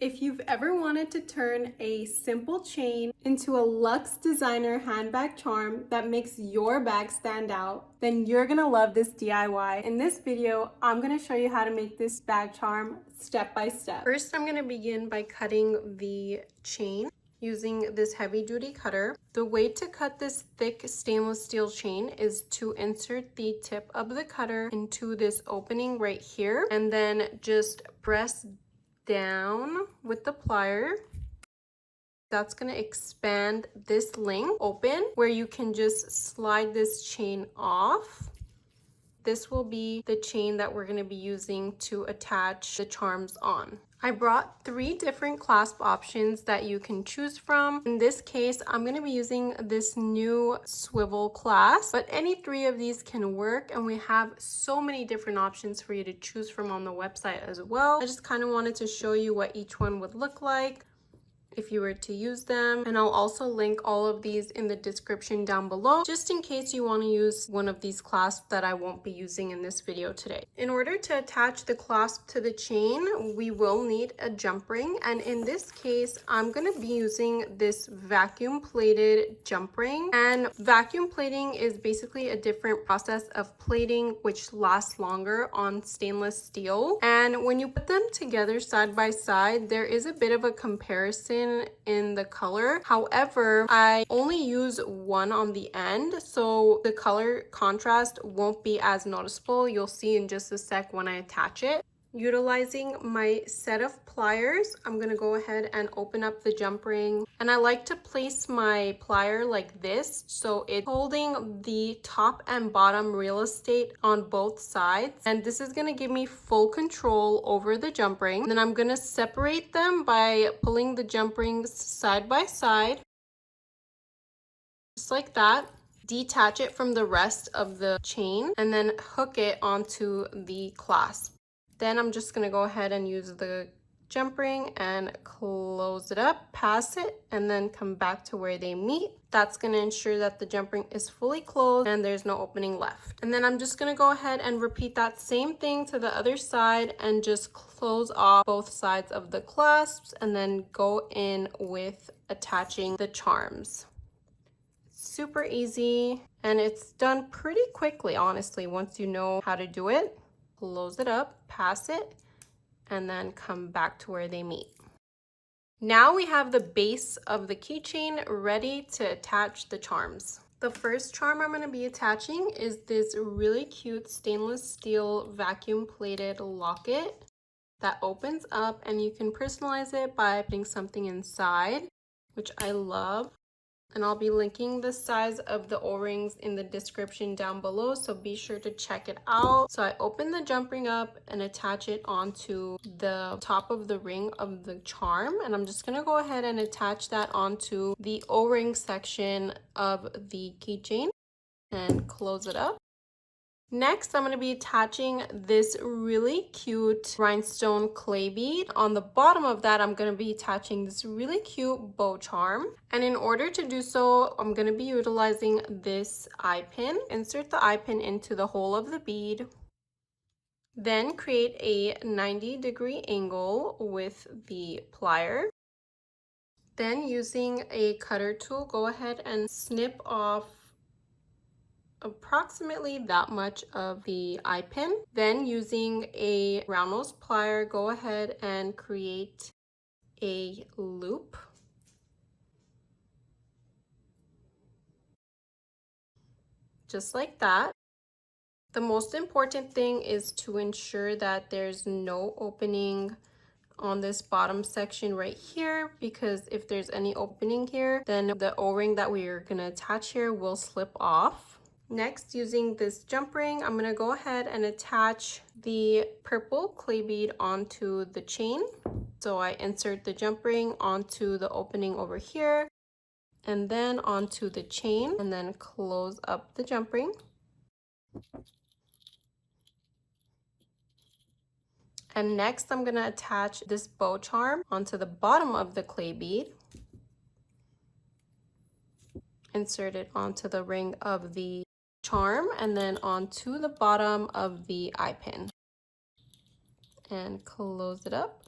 If you've ever wanted to turn a simple chain into a luxe designer handbag charm that makes your bag stand out, then you're gonna love this DIY. In this video, I'm gonna show you how to make this bag charm step by step. First, I'm gonna begin by cutting the chain using this heavy duty cutter. The way to cut this thick stainless steel chain is to insert the tip of the cutter into this opening right here and then just press down with the plier. That's going to expand this length open where you can just slide this chain off. This will be the chain that we're going to be using to attach the charms on. I brought 3 different clasp options that you can choose from. In this case, I'm going to be using this new swivel clasp, but any 3 of these can work, and we have so many different options for you to choose from on the website as well. I just kind of wanted to show you what each one would look like if you were to use them, and I'll also link all of these in the description down below just in case you want to use one of these clasps that I won't be using in this video today. In order to attach the clasp to the chain, we will need a jump ring, and in this case I'm going to be using this vacuum plated jump ring. And vacuum plating is basically a different process of plating which lasts longer on stainless steel, and when you put them together side by side there is a bit of a comparison in the color. However, I only use one on the end, so the color contrast won't be as noticeable. You'll see in just a sec when I attach it. Utilizing my set of pliers, I'm going to go ahead and open up the jump ring, and I like to place my plier like this so it's holding the top and bottom real estate on both sides, and this is going to give me full control over the jump ring. Then I'm going to separate them by pulling the jump rings side by side just like that. Detach it from the rest of the chain and then hook it onto the clasp. Then I'm just going to go ahead and use the jump ring and close it up, pass it, and then come back to where they meet. That's going to ensure that the jump ring is fully closed and there's no opening left. And then I'm just going to go ahead and repeat that same thing to the other side and just close off both sides of the clasps and then go in with attaching the charms. Super easy, and it's done pretty quickly, honestly, once you know how to do it. Close it up, pass it, and then come back to where they meet. Now we have the base of the keychain ready to attach the charms. The first charm I'm going to be attaching is this really cute stainless steel vacuum plated locket that opens up, and you can personalize it by putting something inside, which I love. And I'll be linking the size of the O-rings in the description down below, so be sure to check it out. So I open the jump ring up and attach it onto the top of the ring of the charm, and I'm just gonna go ahead and attach that onto the O-ring section of the keychain and close it up. Next, I'm going to be attaching this really cute rhinestone clay bead. On the bottom of that, I'm going to be attaching this really cute bow charm. And in order to do so, I'm going to be utilizing this eye pin. Insert the eye pin into the hole of the bead. Then create a 90-degree angle with the plier. Then using a cutter tool, go ahead and snip off approximately that much of the eye pin. Then using a round nose plier, go ahead and create a loop. Just like that. The most important thing is to ensure that there's no opening on this bottom section right here, because if there's any opening here, then the O-ring that we are going to attach here will slip off. Next, using this jump ring, I'm going to go ahead and attach the purple clay bead onto the chain. So I insert the jump ring onto the opening over here and then onto the chain, and then close up the jump ring. And next, I'm going to attach this bow charm onto the bottom of the clay bead. Insert it onto the ring of the charm and then onto the bottom of the eye pin and close it up.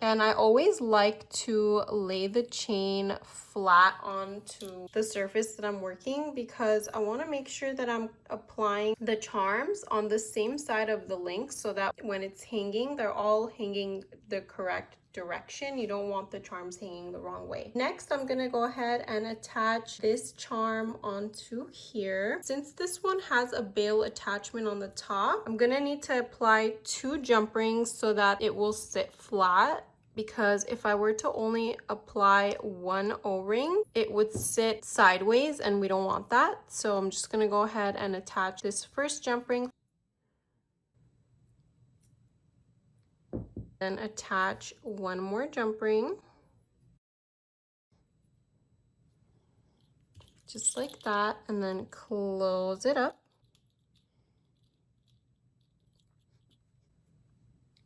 And I always like to lay the chain flat onto the surface that I'm working because I want to make sure that I'm applying the charms on the same side of the link so that when it's hanging, they're all hanging the correct direction. You don't want the charms hanging the wrong way. Next, I'm gonna go ahead and attach this charm onto here. Since this one has a bail attachment on the top, I'm gonna need to apply 2 jump rings so that it will sit flat, because if I were to only apply 1 O-ring, it would sit sideways and we don't want that. So I'm just gonna go ahead and attach this first jump ring, then attach 1 more jump ring, just like that, and then close it up.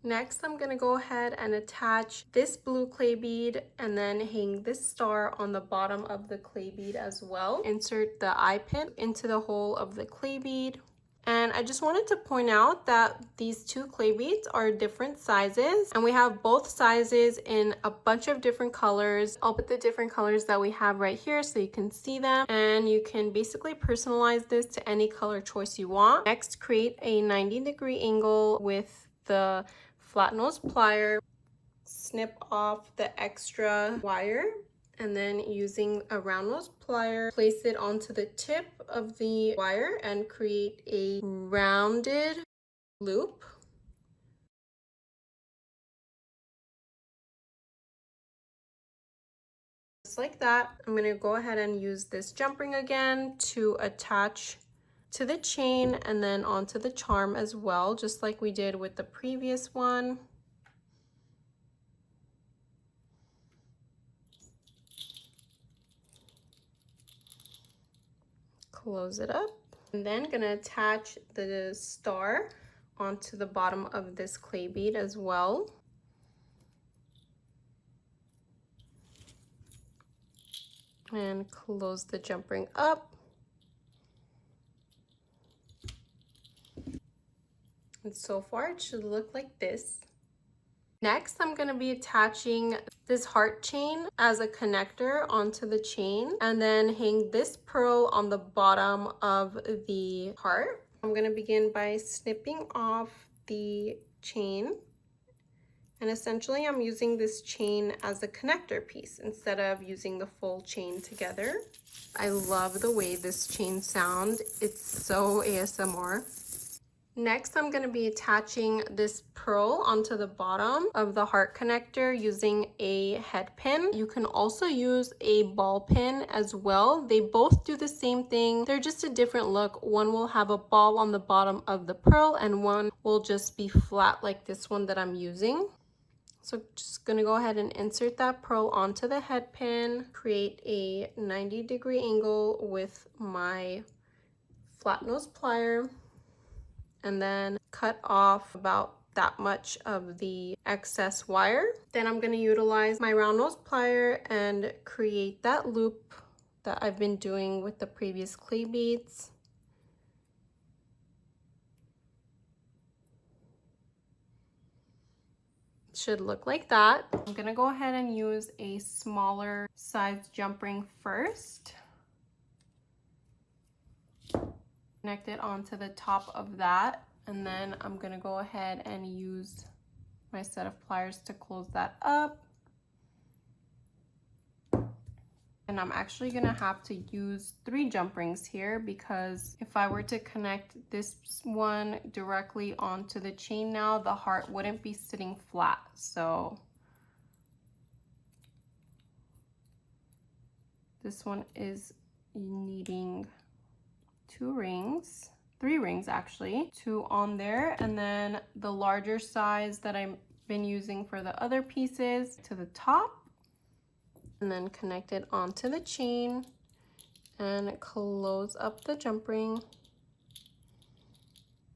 Next, I'm gonna go ahead and attach this blue clay bead and then hang this star on the bottom of the clay bead as well. Insert the eye pin into the hole of the clay bead. And I just wanted to point out that these 2 clay beads are different sizes, and we have both sizes in a bunch of different colors. I'll put the different colors that we have right here so you can see them, and you can basically personalize this to any color choice you want. Next, create a 90-degree angle with the flat nose plier. Snip off the extra wire, and then using a round nose plier, place it onto the tip of the wire and create a rounded loop. Just like that. I'm gonna go ahead and use this jump ring again to attach to the chain and then onto the charm as well, just like we did with the previous one. Close it up, and then gonna attach the star onto the bottom of this clay bead as well. And close the jump ring up. And so far it should look like this. Next, I'm going to be attaching this heart chain as a connector onto the chain, and then hang this pearl on the bottom of the heart. I'm going to begin by snipping off the chain, and essentially I'm using this chain as a connector piece instead of using the full chain together. I love the way this chain sounds. It's so ASMR. Next, I'm going to be attaching this pearl onto the bottom of the heart connector using a head pin. You can also use a ball pin as well. They both do the same thing. They're just a different look. One will have a ball on the bottom of the pearl and one will just be flat like this one that I'm using. So just going to go ahead and insert that pearl onto the head pin, create a 90-degree angle with my flat nose plier, and then cut off about that much of the excess wire. Then I'm going to utilize my round nose plier and create that loop that I've been doing with the previous clay beads. It should look like that. I'm going to go ahead and use a smaller size jump ring first. Connect it onto the top of that, and then I'm gonna go ahead and use my set of pliers to close that up. And I'm actually gonna have to use 3 jump rings here, because if I were to connect this one directly onto the chain now, the heart wouldn't be sitting flat. So this one is needing 3 rings actually, 2 on there, and then the larger size that I've been using for the other pieces to the top, and then connect it onto the chain and close up the jump ring.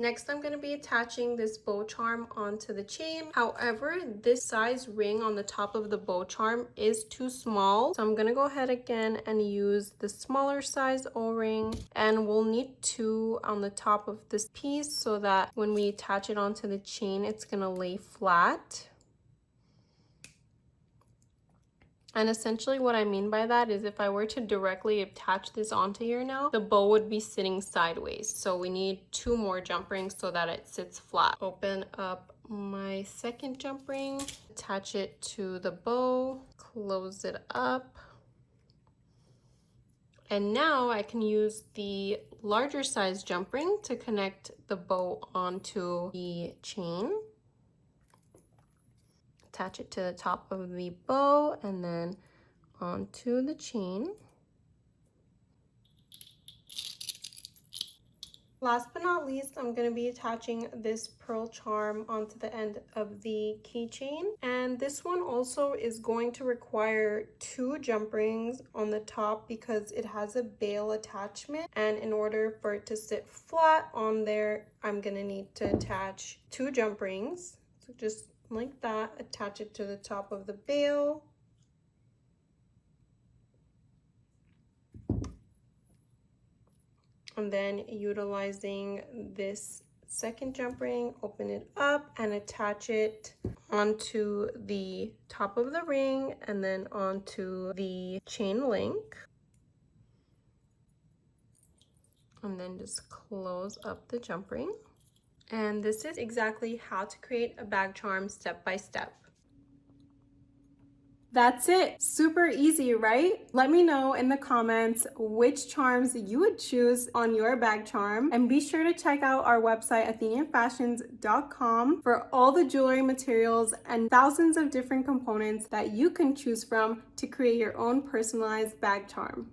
Next, I'm going to be attaching this bow charm onto the chain. However, this size ring on the top of the bow charm is too small. So I'm going to go ahead again and use the smaller size O-ring. And we'll need 2 on the top of this piece so that when we attach it onto the chain, it's going to lay flat. And essentially what I mean by that is if I were to directly attach this onto your nail, the bow would be sitting sideways. So we need 2 more jump rings so that it sits flat. Open up my second jump ring, attach it to the bow, close it up. And now I can use the larger size jump ring to connect the bow onto the chain. Attach it to the top of the bow and then onto the chain. Last but not least, I'm going to be attaching this pearl charm onto the end of the keychain. And this one also is going to require 2 jump rings on the top because it has a bail attachment. And in order for it to sit flat on there, I'm going to need to attach 2 jump rings. So just like that, attach it to the top of the bail. And then utilizing this second jump ring, open it up and attach it onto the top of the ring and then onto the chain link. And then just close up the jump ring. And this is exactly how to create a bag charm step by step. That's it. Super easy, right? Let me know in the comments which charms you would choose on your bag charm. And be sure to check out our website, athenianfashions.com, for all the jewelry materials and thousands of different components that you can choose from to create your own personalized bag charm.